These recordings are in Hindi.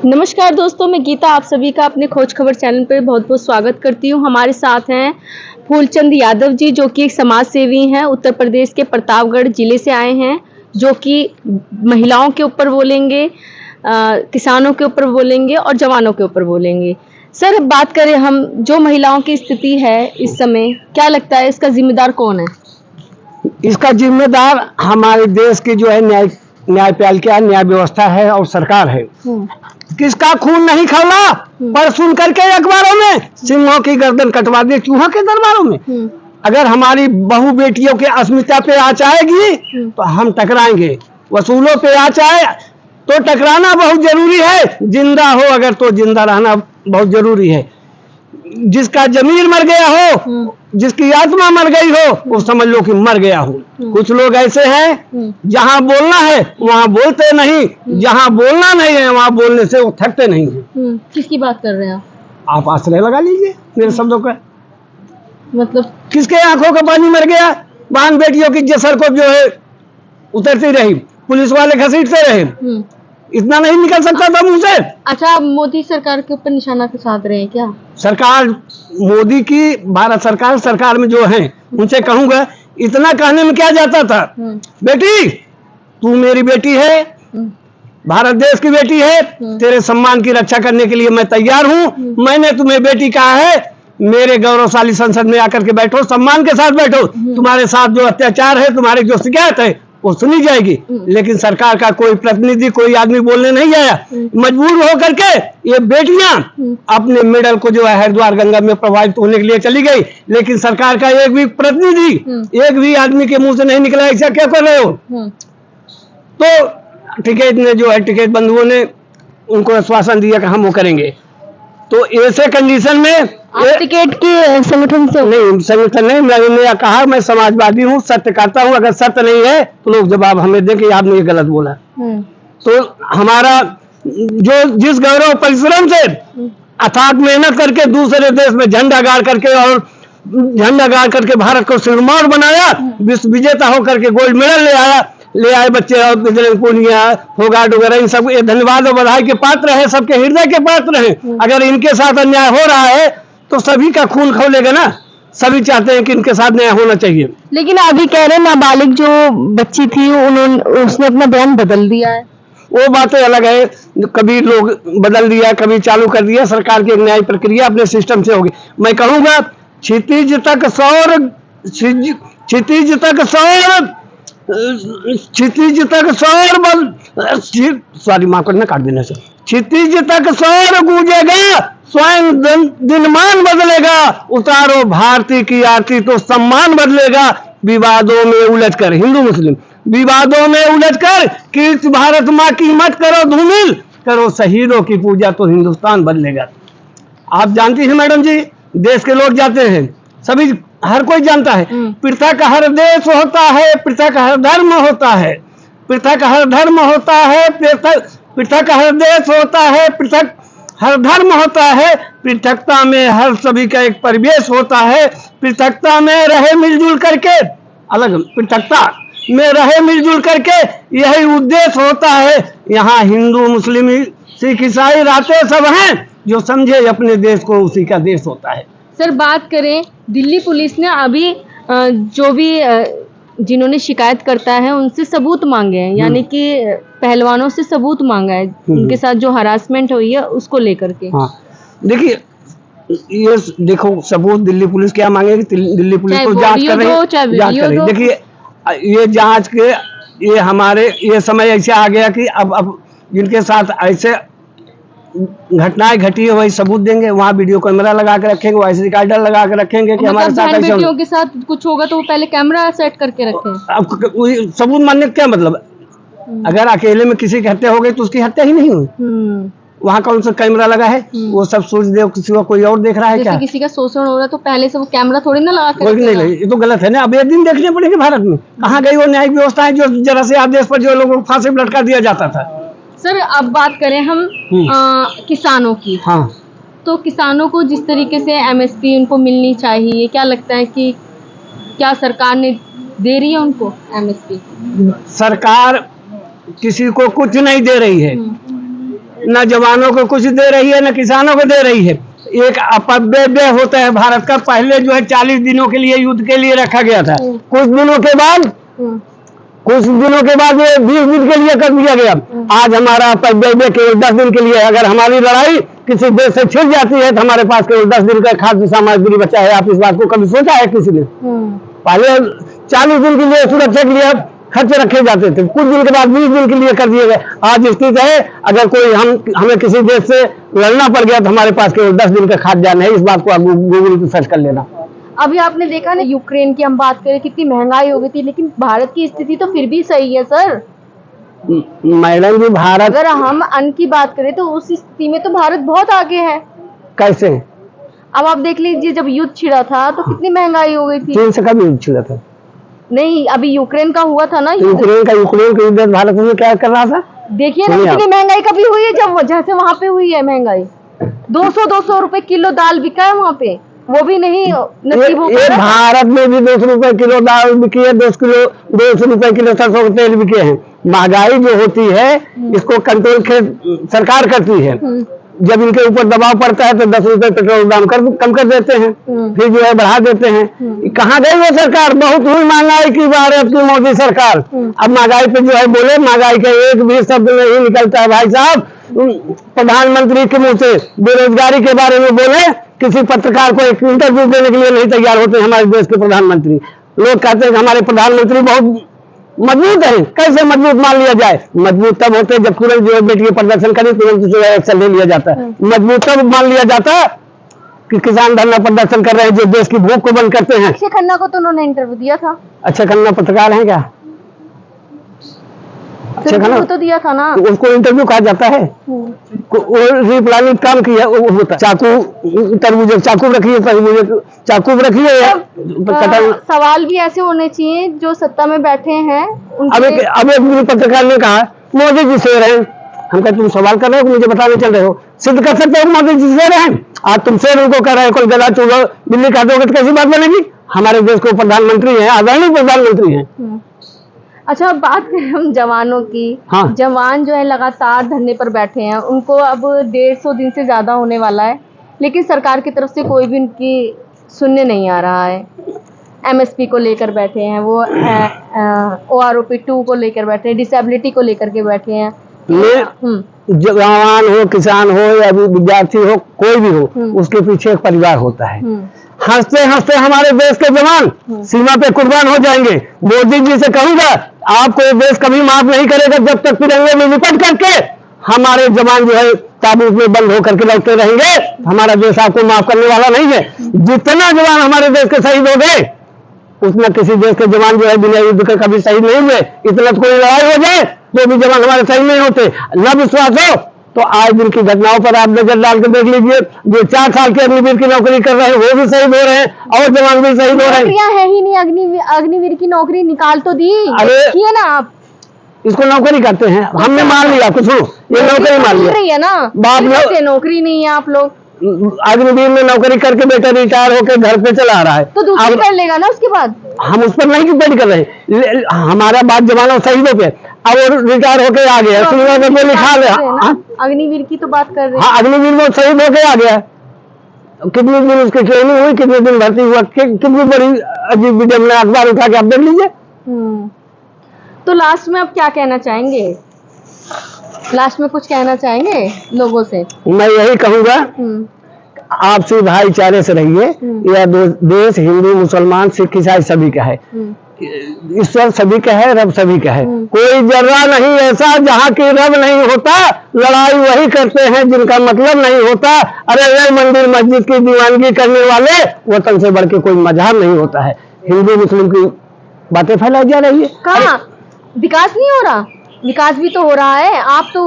नमस्कार दोस्तों, मैं गीता आप सभी का अपने खोज खबर चैनल पर बहुत बहुत स्वागत करती हूँ। हमारे साथ हैं फूलचंद यादव जी, जो कि एक समाज सेवी हैं। उत्तर प्रदेश के प्रतापगढ़ जिले से आए हैं, जो कि महिलाओं के ऊपर बोलेंगे, किसानों के ऊपर बोलेंगे और जवानों के ऊपर बोलेंगे। सर, बात करें हम, जो महिलाओं की स्थिति है इस समय, क्या लगता है इसका जिम्मेदार कौन है? इसका जिम्मेदार हमारे देश की जो है न्यायपालिका, न्याय व्यवस्था है और सरकार है। किसका खून नहीं खौला पर सुन करके अखबारों में सिंहों की गर्दन कटवा दी चूहों के दरबारों में। अगर हमारी बहू बेटियों के अस्मिता पे आँच आएगी तो हम टकराएंगे। वसूलों पे आँच आए तो टकराना बहुत जरूरी है। जिंदा हो अगर तो जिंदा रहना बहुत जरूरी है। जिसका जमीर मर गया हो, जिसकी आत्मा मर गई हो, वो समझ लो कि मर गया हो। कुछ लोग ऐसे हैं जहां बोलना है वहां बोलते नहीं, जहां बोलना नहीं है वहां बोलने से वो थकते नहीं है। किसकी बात कर रहे हैं आप आश्रय लगा लीजिए मेरे शब्दों का। मतलब किसके आंखों का पानी मर गया? बहन बेटियों की जसर को जो है उतरती रही, पुलिस वाले घसीटते रहे, इतना नहीं निकल सकता था मुंह से। अच्छा, मोदी सरकार के ऊपर निशाना साध रहे हैं क्या? सरकार मोदी की, भारत सरकार में जो है उनसे कहूंगा, इतना कहने में क्या जाता था। बेटी, तू मेरी बेटी है, भारत देश की बेटी है, तेरे सम्मान की रक्षा करने के लिए मैं तैयार हूं। मैंने तुम्हें बेटी कहा है, मेरे गौरवशाली संसद में आकर के बैठो, सम्मान के साथ बैठो। तुम्हारे साथ जो अत्याचार है, तुम्हारी जो शिकायत है वो सुनी जाएगी। लेकिन सरकार का कोई प्रतिनिधि, कोई आदमी बोलने नहीं आया। मजबूर होकर के ये बेटियां अपने मेडल को जो है हरिद्वार गंगा में प्रवाहित होने के लिए चली गई, लेकिन सरकार का एक भी प्रतिनिधि, एक भी आदमी के मुंह से नहीं निकला ऐसा क्या कर रहे हो। तो टिकट ने जो है, टिकट बंधुओं ने उनको आश्वासन दिया कि हम वो करेंगे। तो ऐसे कंडीशन में टिकट के संगठन से नहीं, संगठन नहीं, मैंने कहा मैं समाजवादी हूँ, सत्य करता हूँ। अगर सत्य नहीं है तो लोग जवाब हमें दें कि आपने ये गलत बोला। तो हमारा जो जिस गौरव परिश्रम से अथाक मेहनत करके दूसरे देश में झंडा गाड़ करके भारत को सिरमौर बनाया, विश्व विजेता होकर के गोल्ड मेडल ले आए बच्चे, और बजरंग पूनिया, होगार्ड वगैरह, इन सब धन्यवाद और बधाई के पात्र हैं, सबके हृदय के पात्र हैं। अगर इनके साथ अन्याय हो रहा है तो सभी का खून खौलेगा ना। सभी चाहते हैं कि इनके साथ न्याय होना चाहिए। लेकिन अभी कह रहे हैं नाबालिग जो बच्ची थी उसने अपना बयान बदल दिया है। वो बातें अलग है, कभी लोग बदल दिया, कभी चालू कर दिया। सरकार की न्याय प्रक्रिया अपने सिस्टम से होगी। मैं कहूंगा क्षितिज तक सौर गूंजेगा, स्वयं दिनमान बदलेगा। उतारो भारती की आरती तो सम्मान बदलेगा। विवादों में उलझकर, हिंदू मुस्लिम विवादों में उलझकर कीर्ति भारत माँ की मत करो धूमिल, करो शहीदों की पूजा तो हिंदुस्तान बदलेगा। आप जानती हैं मैडम जी, देश के लोग जाते हैं, सभी, हर कोई जानता है, पृथक हर देश होता है, पृथक हर धर्म होता है, पृथक हर धर्म होता है, पृथक हर देश होता है, पृथक हर धर्म होता है, पृथकता में हर सभी का एक परिवेश होता है। पृथकता में रहे मिलजुल करके, अलग पृथकता में रहे मिलजुल करके यही उद्देश्य होता है। यहाँ हिंदू मुस्लिम सिख ईसाई राते सब हैं, जो समझे अपने देश को उसी का देश होता है। सर, बात करें, दिल्ली पुलिस ने अभी जो भी जिन्होंने शिकायत करता है उनसे सबूत मांगे हैं, यानी कि पहलवानों से सबूत मांगा है उनके साथ जो हरासमेंट हुई है उसको लेकर के। हाँ, देखिए, ये देखो सबूत दिल्ली पुलिस क्या मांगेगी? दिल्ली पुलिस तो जांच कर रही है। देखिए, ये जांच के, ये हमारे ये समय ऐसे आ गया कि अब जिनके साथ ऐसे घटनाएं घटी है वही सबूत देंगे। वहाँ वीडियो कैमरा लगा के रखेंगे, वॉइस रिकॉर्डर लगा के रखेंगे कि हमारे साथ ऐसा बेटियों के साथ कुछ होगा तो वो पहले कैमरा सेट करके रखें। अब सबूत मानने का क्या मतलब? अगर अकेले में किसी की हत्या हो गई तो उसकी हत्या ही नहीं हुई। वहाँ कौन सा कैमरा लगा है? वो सब सोच दे किसी को कोई और देख रहा है क्या? किसी का शोषण हो रहा है तो पहले से वो कैमरा थोड़ी ना लगा के नहीं, ये तो गलत है ना। अब एक दिन देखने पड़ेंगे भारत में कहाँ गई वो न्यायिक व्यवस्था है, जो जरा से आदेश पर जो लोगों को फांसी पर लटका दिया जाता था। सर, अब बात करें हम किसानों की। हाँ, तो किसानों को जिस तरीके से एमएसपी उनको मिलनी चाहिए, क्या लगता है कि क्या सरकार ने दे रही है उनको एमएसपी? सरकार किसी को कुछ नहीं दे रही है। न जवानों को कुछ दे रही है, न किसानों को दे रही है। एक अपव्यय होता है भारत का। पहले जो है 40 दिनों के लिए युद्ध के लिए रखा गया था, कुछ दिनों के बाद ये 20 दिन के लिए कर दिया गया। आज हमारा अपव्यय केवल 10 दिन के लिए है। अगर हमारी लड़ाई किसी देश से छिड़ जाती है तो हमारे पास केवल 10 दिन का खाद्य सामग्री बचा है। आप इस बात को कभी सोचा है किसी ने? पहले 40 दिन के लिए सुरक्षा के लिए खर्च रखे जाते थे, कुछ दिन के बाद 20 दिन के लिए कर दिए गए। आज स्थिति है, अगर कोई हमें किसी देश से लड़ना पड़ गया तो हमारे पास केवल 10 दिन का खाद्यान्न है। इस बात को आप गूगल पर सर्च कर लेना। अभी आपने देखा ना, यूक्रेन की हम बात करें, कितनी महंगाई हो गई थी, लेकिन भारत की स्थिति तो फिर भी सही है सर। मैडम जी, भारत, अगर हम अन्न की बात करें तो उस स्थिति में तो भारत बहुत आगे है। कैसे? अब आप देख लीजिए, जब युद्ध छिड़ा था तो कितनी महंगाई हो गई थी। चीन से कभी युद्ध छिड़ा था? नहीं, अभी यूक्रेन का हुआ था ना। यूक्रेन का युद्ध भारत में क्या कर रहा था? देखिए ना, कितनी महंगाई कभी हुई है, जब जैसे वहाँ पे हुई है महंगाई। 200 रुपए किलो दाल बिका है वहाँ पे, वो भी नहीं नसीब हो पाया। भारत में भी 200 रुपए किलो दाल बिकी है, 200 रुपए किलो सरसों के तेल बिके हैं। महंगाई जो होती है इसको कंट्रोल सरकार करती है। जब इनके ऊपर दबाव पड़ता है तो 10 रुपए पेट्रोल दाम कम कर देते हैं, फिर जो है बढ़ा देते हैं। कहाँ गई वो सरकार? बहुत हुई महंगाई की भारत की मोदी सरकार। अब महंगाई पे जो है बोले, महंगाई का एक भी शब्द नहीं निकलता है भाई साहब प्रधानमंत्री के मुंह से। बेरोजगारी के बारे में बोले, किसी पत्रकार को एक इंटरव्यू देने के लिए नहीं तैयार होते हमारे देश के प्रधानमंत्री। लोग कहते हैं कि हमारे प्रधानमंत्री बहुत मजबूत है। कैसे मजबूत मान लिया जाए? मजबूत तब होते हैं जब तुरंत जो है बेटी प्रदर्शन करी, तुरंत जो है एक्शन ले लिया जाता है। मजबूत तब मान लिया जाता है कि किसान धरना प्रदर्शन कर रहे हैं, जो देश की भूख को बंद करते हैं। अक्षय खन्ना को तो उन्होंने इंटरव्यू दिया था। अक्षय खन्ना पत्रकार है क्या? अक्षय खन्ना तो दिया था ना, तो उसको इंटरव्यू कहा जाता है। रिप्लानिंग काम किया होता। चाकू तरबूज चाकू रखी है, तरबूज चाकू रखी है। सवाल भी ऐसे होने चाहिए जो सत्ता में बैठे हैं। अब एक पत्रकार ने कहा मोदी जी शेर हैं। हम कहते तुम सवाल कर रहे हो, मुझे बताने चल रहे हो, सिद्ध कर सकते हो मोदी जी शेर हैं? आज तुम शेर उनको कर रहे हो, कोई गला चूड़ा बिल्ली खा दोगे तो कैसी बात बनेगी? हमारे देश को प्रधानमंत्री है, आदरणीय प्रधानमंत्री है। अच्छा, बात करें हम जवानों की। हाँ। जवान जो है लगातार धरने पर बैठे हैं, उनको अब 150 दिन से ज्यादा होने वाला है, लेकिन सरकार की तरफ से कोई भी उनकी सुनने नहीं आ रहा है। MSP को लेकर बैठे हैं, वो OROP 2 को लेकर बैठे हैं, डिसेबिलिटी को लेकर के बैठे हैं। जवान हो, किसान हो या विद्यार्थी हो, कोई भी हो, उसके पीछे एक परिवार होता है। हंसते हंसते हमारे देश के जवान सीमा पे कुर्बान हो जाएंगे। मोदी जी से कहूंगा, आपको ये देश कभी माफ नहीं करेगा जब तक तिरंगे में लिपट करके हमारे जवान जो है ताबूत में बंद होकर के लौटते रहेंगे। हमारा देश आपको माफ करने वाला नहीं है। जितना जवान हमारे देश के शहीद हो गए, उतना किसी देश के जवान जो है बिना युद्ध के कभी शहीद नहीं हुए। इतना तो कोई लड़ाई हो जाए तो भी जवान हमारे शहीद नहीं होते। न विश्वास हो तो आज दिन की घटनाओं पर आप नजर डाल के देख लीजिए। जो 4 साल के अग्निवीर की नौकरी कर रहे हैं वो भी शहीद हो रहे हैं और जवान भी शहीद हो रहे हैं। है ही नहीं, अग्निवीर की नौकरी निकाल तो दी। अरे ना, आप इसको नौकरी करते हैं, हमने मान लिया कुछ, ये नौकरी मान लिया है ना। बाप लोग नौकरी नहीं है, आप लोग अग्निवीर में नौकरी करके बेटा रिटायर होकर घर पे चला रहा है, तो दूसरी कर लेगा ना उसके बाद। हम उस पर नहीं डिपेंड कर रहे। हमारा बात जवानों शहीदों पे, अब वो रिटायर होके आ गया, तो लिखा है अग्निवीर की तो बात कर रहे हैं। हाँ, अग्निवीर में शहीद होके आ गया। कितने दिन उसकी ट्रेनिंग हुई, कितने दिन भर्ती हुआ, कितनी बड़ी अजीब वीडियो में अखबार उठा के आप देख लीजिए। तो लास्ट में आप क्या कहना चाहेंगे? लास्ट में कुछ कहना चाहेंगे लोगों से? मैं यही कहूंगा, आपसी भाईचारे से रहिए। यह देश हिंदू मुसलमान सिख ईसाई सभी का है, ईश्वर सभी का है, रब सभी का है। कोई जर्रा नहीं ऐसा जहाँ की रब नहीं होता। लड़ाई वही करते हैं जिनका मतलब नहीं होता। अरे मंदिर मस्जिद की दीवानगी करने वाले, वतन से बढ़ के कोई मजहब नहीं होता है। हिंदू मुस्लिम की बातें फैलाई जा रही है। कहाँ विकास नहीं हो रहा? विकास भी तो हो रहा है। आप तो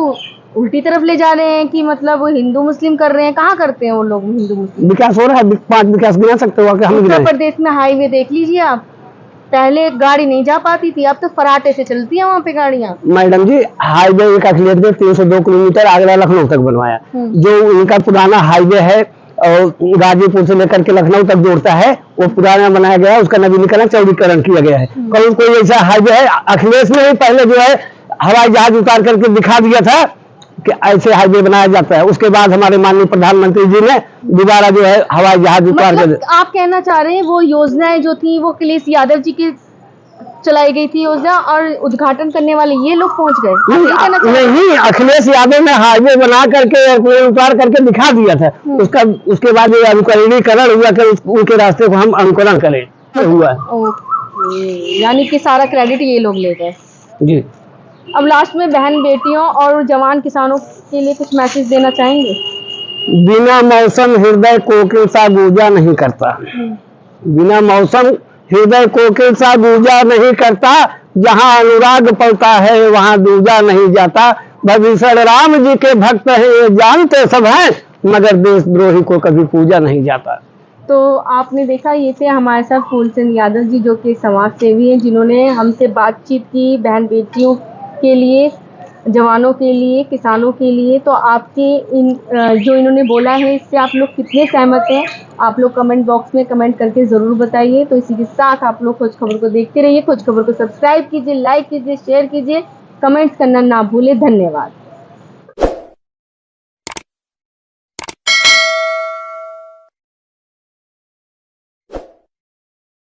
उल्टी तरफ ले जा रहे हैं कि मतलब वो हिंदू मुस्लिम कर रहे हैं। कहाँ करते हैं वो लोग हिंदू मुस्लिम? विकास हो रहा है, 5 विकास गिना सकते हो। उत्तर प्रदेश में हाईवे देख लीजिए आप, पहले गाड़ी नहीं जा पाती थी, अब तो फराटे से चलती है वहाँ पे गाड़ियाँ। मैडम जी, हाईवे का 302 किलोमीटर आगरा लखनऊ तक बनवाया। जो उनका पुराना हाईवे है और गाजीपुर से लेकर के लखनऊ तक जोड़ता है, वो पुराना बनाया गया है, उसका नवीनीकरण चौड़ीकरण किया गया है। कोई ऐसा हाईवे है? अखिलेश ने ही पहले जो है हवाई जहाज उतार करके दिखा दिया था कि ऐसे हाईवे बनाया जाता है। उसके बाद हमारे माननीय प्रधानमंत्री जी ने दोबारा जो है हवाई जहाज उतार मतलब कर, आप कहना चाह रहे हैं वो योजनाएं जो थी वो अखिलेश यादव जी की चलाई गई थी योजना, और उद्घाटन करने वाले ये लोग पहुंच गए, आप ये कहना चाह रहे हैं? नहीं, अखिलेश यादव ने हाईवे बना करके एयरप्लेन उतार करके दिखा दिया था। उसके बाद ये अनुकरणीकरण हुआ कि उनके रास्ते को हम अनुकरण करें हुआ। ओके, यानी कि सारा क्रेडिट ये लोग ले गए। जी। अब लास्ट में बहन बेटियों और जवान किसानों के लिए कुछ मैसेज देना चाहेंगे? बिना मौसम हृदय कोकिल सा गूंजा नहीं करता। बिना मौसम हृदय कोकिल सा गूंजा नहीं करता, जहाँ अनुराग पलता है वहाँ दूजा नहीं जाता। भविष्य राम जी के भक्त हैं ये जानते सब हैं, मगर देशद्रोही को कभी पूजा नहीं जाता। तो आपने देखा, ये थे हमारे साथ फूलचंद यादव जी, जो कि समाज सेवी हैं, जिन्होंने हमसे बातचीत की बहन बेटियों के लिए, जवानों के लिए, किसानों के लिए। तो आपके जो इन्होंने बोला है इससे आप लोग कितने सहमत हैं, आप लोग कमेंट बॉक्स में कमेंट करके ज़रूर बताइए। तो इसी के साथ आप लोग खोज खबर को देखते रहिए। खोज खबर को सब्सक्राइब कीजिए, लाइक कीजिए, शेयर कीजिए, कमेंट्स करना ना भूलें। धन्यवाद।